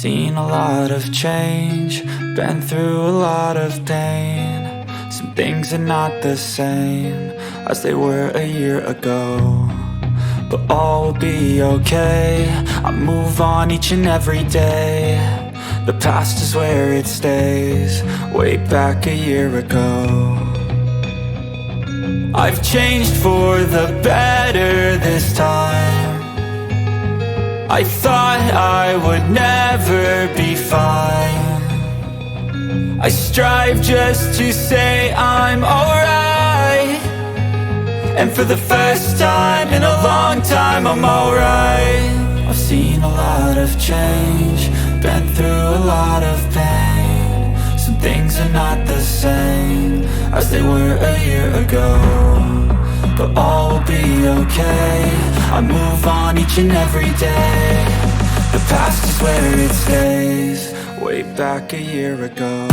seen a lot of change, been through a lot of pain. Some things are not the same as they were a year ago, but all will be okay. I move on each and every day. The past is where it stays, way back a year ago. I've changed for the better this time. I thought I would never be fine. I strive just to say I'm alright, and for the first time in a long time I'm alright. I've seen a lot of change, been through a lot of pain. Some things are not the same as they were a year ago, but all will be okay. I move on each and every day. The past is where it stays, way back a year ago.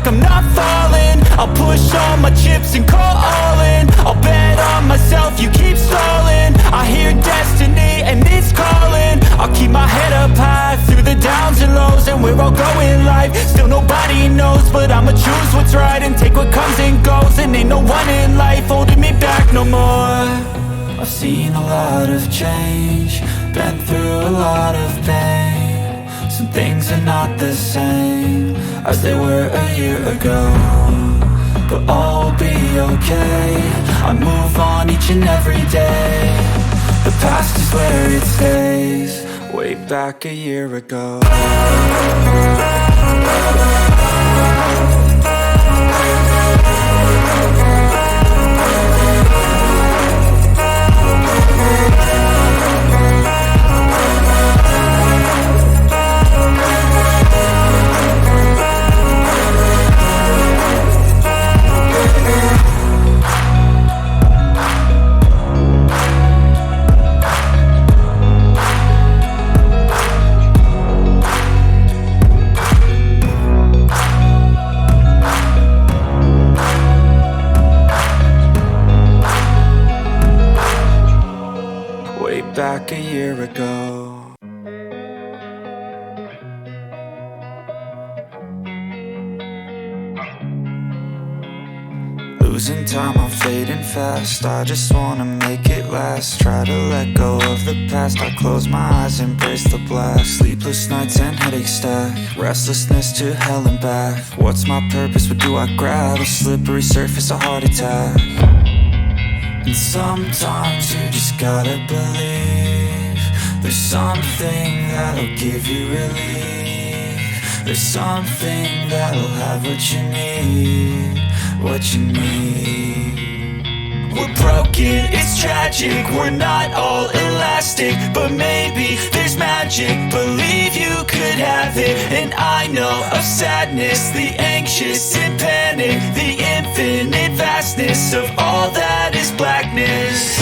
I'm not falling, I'll push all my chips and call all in. I'll bet on myself, you keep stalling. I hear destiny and it's calling. I'll keep my head up high through the downs and lows, and we're all going live. Still nobody knows, but I'ma choose what's right and take what comes and goes. And ain't no one in life holding me back no more. I've seen a lot of change, been through a lot of pain. Some things are not the same as they were a year ago, but all will be okay. I move on each and every day. The past is where it stays, way back a year ago. Back a year ago. Losing time, I'm fading fast. I just wanna make it last. Try to let go of the past. I close my eyes, embrace the blast. Sleepless nights and headaches stack. Restlessness to hell and back. What's my purpose? What do I grab? A slippery surface, a heart attack. And sometimes you just gotta believe there's something that'll give you relief. There's something that'll have what you need, what you need. We're broken, it's tragic, we're not all elastic, but maybe there's magic. Believe you could have it. And I know of sadness, the anxious and panic, the infinite vastness of all that is blackness.